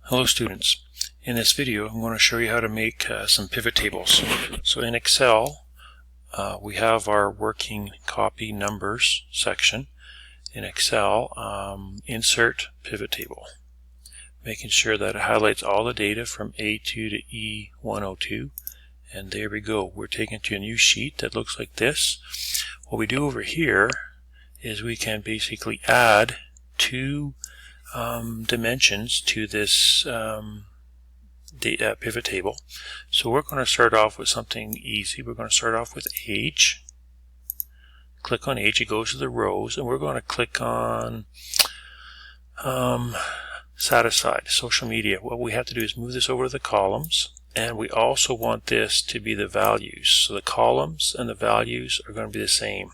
Hello students. In this video I'm going to show you how to make some pivot tables. So in Excel we have our working copy numbers section. In Excel, insert pivot table, making sure that it highlights all the data from A2 to E102, and there we go. We're taken to a new sheet that looks like this. What we do over here is we can basically add two dimensions to this pivot table. So we're going to start off with something easy. We're going to start off with age. Click on age, it goes to the rows, and we're going to click on satisfied, social media. What we have to do is move this over to the columns, and we also want this to be the values. So the columns and the values are going to be the same.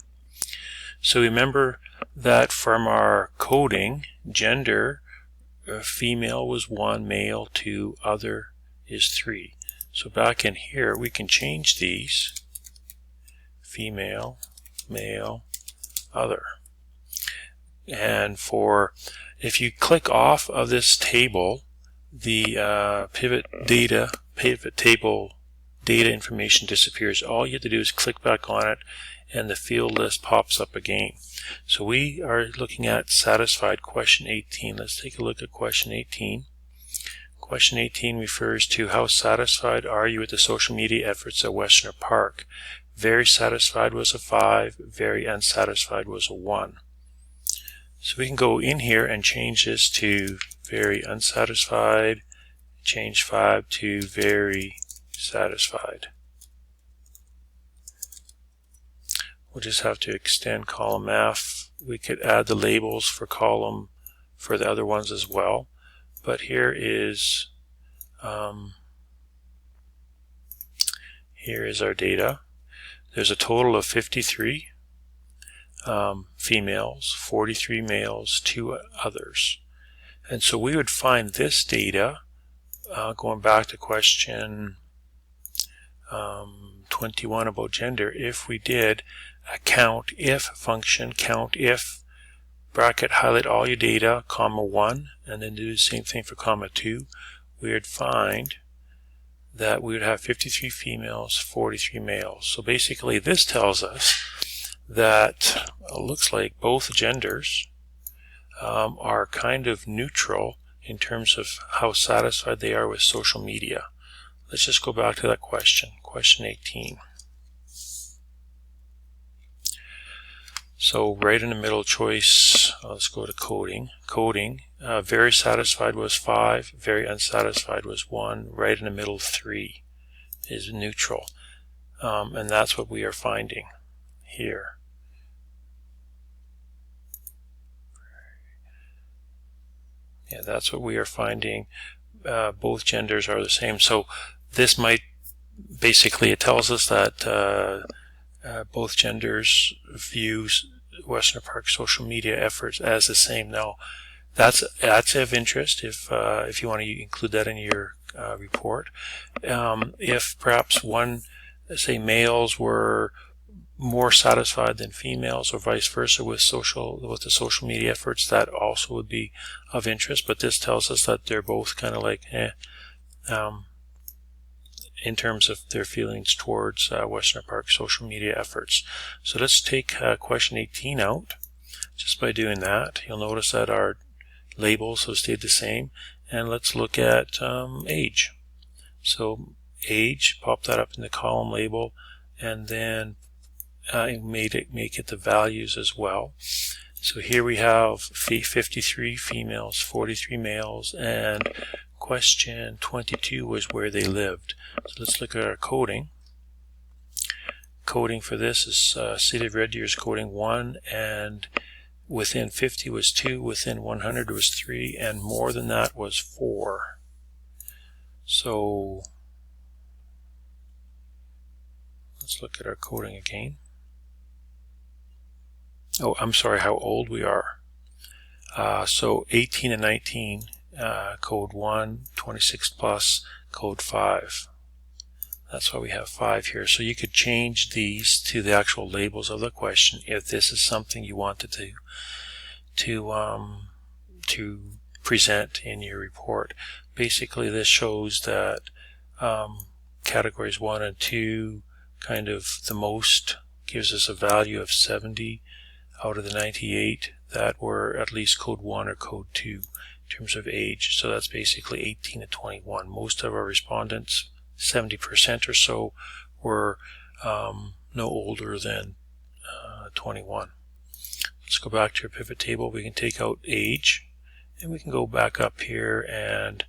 So remember that from our coding, gender, female was 1, male 2, other is 3. So back in here we can change these, female, male, other. And if you click off of this table, the pivot table data information disappears. All you have to do is click back on it and the field list pops up again. So we are looking at satisfied question 18. Let's take a look at question 18. Question 18 refers to how satisfied are you with the social media efforts at Westerner Park. Very satisfied was a 5, very unsatisfied was a 1. So we can go in here and change this to very unsatisfied, change 5 to very satisfied. We'll just have to extend column F. We could add the labels for column for the other ones as well. But here is our data. There's a total of 53 females, 43 males, 2 others. And so we would find this data going back to question 21 about gender if we did a count if function, count if, bracket, highlight all your data, comma 1, and then do the same thing for comma 2. We would find that we would have 53 females, 43 males. So basically this tells us that it looks like both genders are kind of neutral in terms of how satisfied they are with social media. Let's just go back to that question, question 18. So right in the middle choice, let's go to coding. Coding, very satisfied was 5, very unsatisfied was 1, right in the middle 3 is neutral. And that's what we are finding here. Yeah, that's what we are finding. Both genders are the same. So this might basically, it tells us that both genders view Westerner Park social media efforts as the same. Now, that's of interest if you want to include that in your report. If perhaps say males were more satisfied than females, or vice versa with the social media efforts, that also would be of interest. But this tells us that they're both kind of like in terms of their feelings towards Westerner Park social media efforts. So let's take question 18 out. Just by doing that, you'll notice that our labels have stayed the same. And let's look at age. So age, pop that up in the column label, and then make it the values as well. So here we have 53 females, 43 males, and question 22 was where they lived. So let's look at our coding. Coding for this is City of Red Deer is coding 1, and within 50 was 2, within 100 was 3, and more than that was 4. So let's look at our coding again. Oh, I'm sorry, how old we are. So 18 and 19, code 1, 26 plus, code 5. That's why we have 5 here. So you could change these to the actual labels of the question if this is something you wanted to present in your report. Basically, this shows that categories 1 and 2 kind of the most gives us a value of 70 out of the 98 that were at least code 1 or code 2 in terms of age. So that's basically 18 to 21. Most of our respondents, 70% or so, were no older than 21. Let's go back to our pivot table. We can take out age, and we can go back up here, and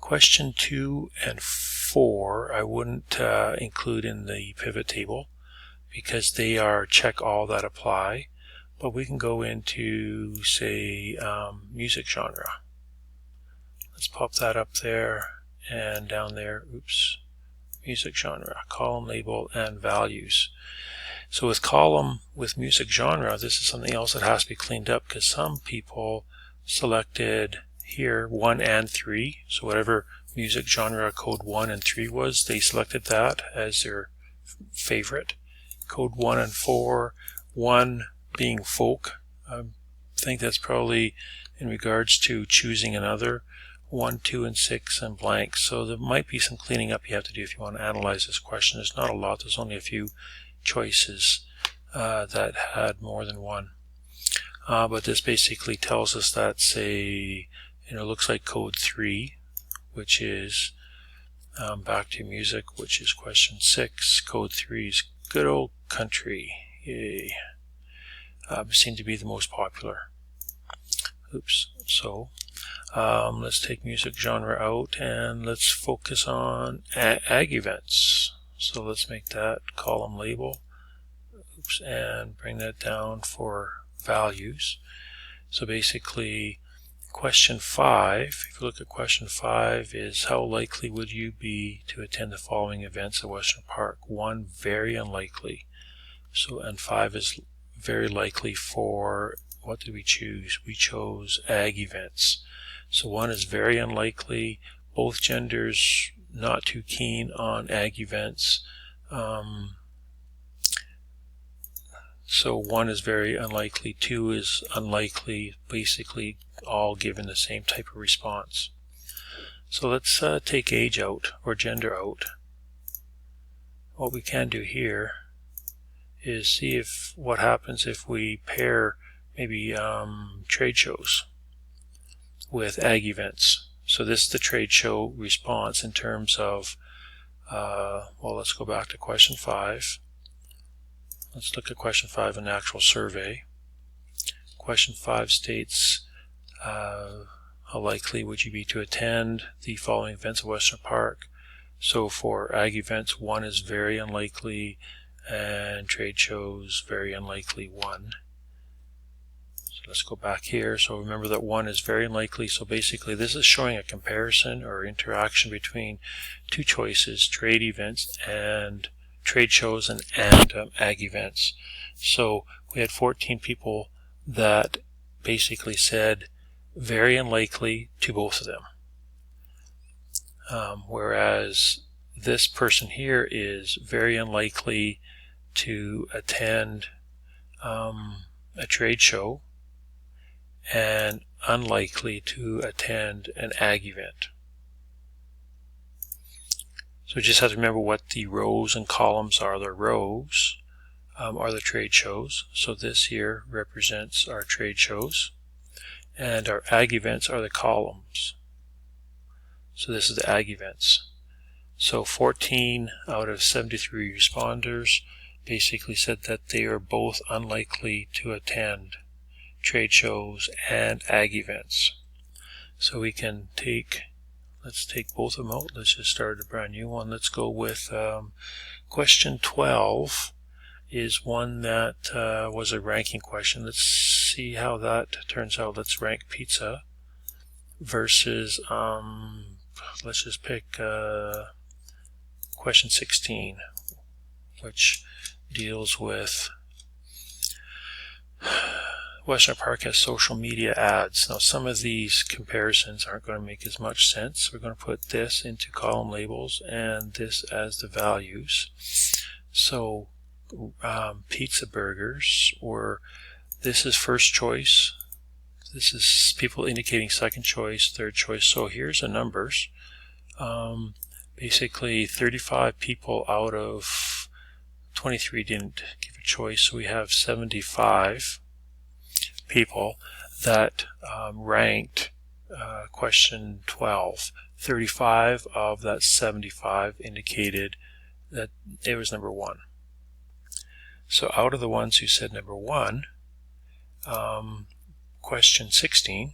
question 2 and 4 I wouldn't include in the pivot table because they are check all that apply, but we can go into, say, music genre. Let's pop that up there and down there. Oops. Music genre, column label, and values. So with column with music genre, this is something else that has to be cleaned up because some people selected here 1 and 3. So whatever music genre code 1 and 3 was, they selected that as their favorite. Code 1 and 4, 1 being folk. I think that's probably in regards to choosing another. 1, 2, and 6 and blank. So there might be some cleaning up you have to do if you want to analyze this question. There's not a lot. There's only a few choices that had more than one. But this basically tells us that, say, looks like code 3, which is back to music, which is question 6. Code 3 is good old country. Yay. Seem to be the most popular. Oops. So let's take music genre out and let's focus on ag events. So let's make that column label. Oops, and bring that down for values. So basically question 5, if you look at question 5, is how likely would you be to attend the following events at Western Park? 1, very unlikely. So, and 5 is very likely for, what did we choose? We chose ag events. So 1 is very unlikely. Both genders not too keen on ag events. So 1 is very unlikely. 2 is unlikely. Basically all given the same type of response. So let's take age out or gender out. What we can do here is see if what happens if we pair maybe trade shows with ag events. So this is the trade show response in terms of, well, let's go back to question 5. Let's look at question 5 in the actual survey. Question 5 states, how likely would you be to attend the following events at Western Park? So for ag events, 1 is very unlikely, and trade shows, very unlikely 1. Let's go back here. So remember that 1 is very unlikely. So basically this is showing a comparison or interaction between two choices, trade events and trade shows and ag events. So we had 14 people that basically said very unlikely to both of them. Whereas this person here is very unlikely to attend a trade show and unlikely to attend an ag event. So we just have to remember what the rows and columns are. The rows are the trade shows. So this here represents our trade shows. And our ag events are the columns. So this is the ag events. So 14 out of 73 responders basically said that they are both unlikely to attend trade shows and ag events. So we can take, let's take both of them out. Let's just start a brand new one. Let's go with question 12 is one that was a ranking question. Let's see how that turns out. Let's rank pizza versus, let's just pick question 16, which deals with Western Park has social media ads. Now some of these comparisons aren't going to make as much sense. We're going to put this into column labels and this as the values. So pizza burgers, or this is first choice. This is people indicating second choice, third choice. So here's the numbers. Basically 35 people out of 23 didn't give a choice, so we have 75 people that ranked question 12. 35 of that 75 indicated that it was number 1. So out of the ones who said number 1, question 16,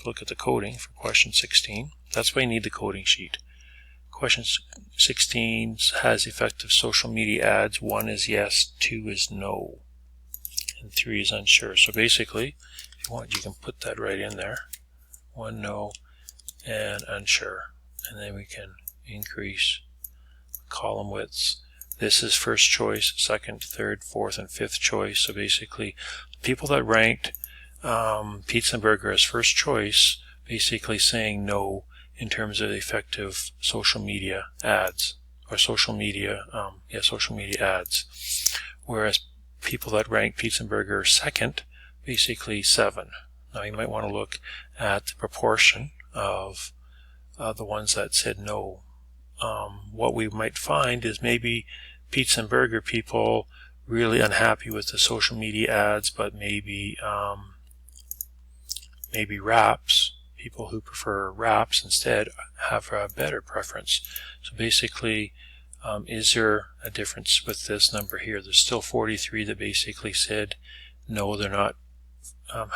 look at the coding for question 16. That's why you need the coding sheet. Question 16 has effective social media ads. 1 is yes, 2 is no, and 3 is unsure. So basically, if you want, you can put that right in there. 1 no and unsure. And then we can increase column widths. This is first choice, second, third, fourth, and fifth choice. So basically, people that ranked pizza and burger as first choice, basically saying no in terms of effective social media ads, or social media ads. Whereas people that ranked pizza and burger second, basically 7. Now you might want to look at the proportion of the ones that said no. What we might find is maybe pizza and burger people really unhappy with the social media ads, but maybe wraps, people who prefer wraps instead, have a better preference. So basically, is there a difference with this number here? There's still 43 that basically said no, they're not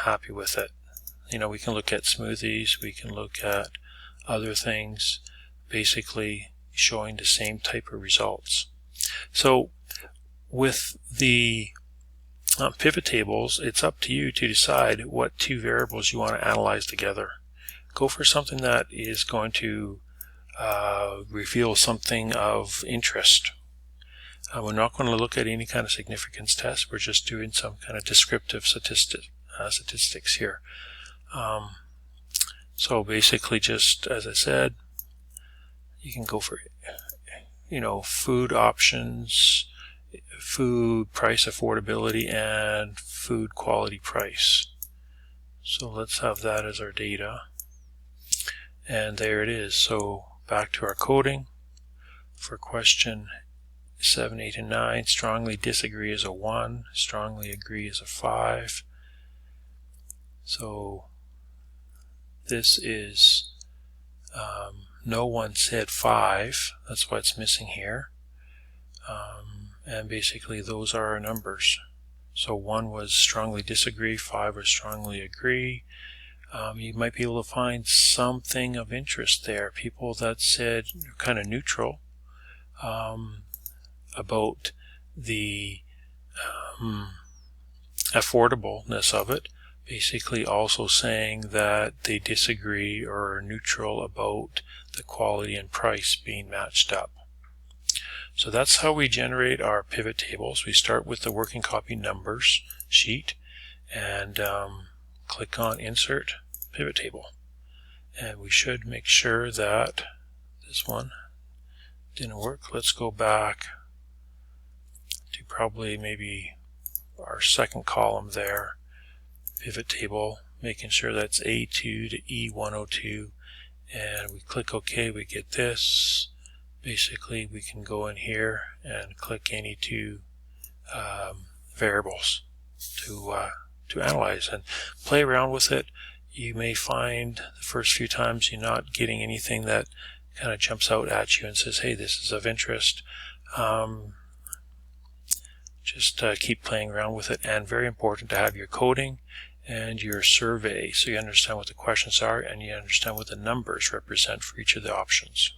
happy with it. You know, we can look at smoothies, we can look at other things, basically showing the same type of results. So with the pivot tables, it's up to you to decide what 2 variables you want to analyze together. Go for something that is going to reveal something of interest. We're not going to look at any kind of significance test. We're just doing some kind of descriptive statistics here. So basically, just as I said, you can go for, food options, food price affordability, and food quality price. So let's have that as our data. And there it is. So back to our coding. For question 7, 8, and 9, strongly disagree is a 1, strongly agree is a 5. So this is no one said 5, that's why it's missing here. And basically those are our numbers. So 1 was strongly disagree, 5 was strongly agree. You might be able to find something of interest there. People that said kind of neutral about the affordableness of it, basically also saying that they disagree or are neutral about the quality and price being matched up. So that's how we generate our pivot tables. We start with the working copy numbers sheet and click on Insert Pivot Table. And we should make sure that this one didn't work. Let's go back to probably maybe our second column there. Pivot table, making sure that's A2 to E102, and we click OK. We get this. Basically, we can go in here and click any 2 variables to analyze and play around with it. You may find the first few times you're not getting anything that kind of jumps out at you and says, hey, this is of interest. Just keep playing around with it, and very important to have your coding and your survey so you understand what the questions are and you understand what the numbers represent for each of the options.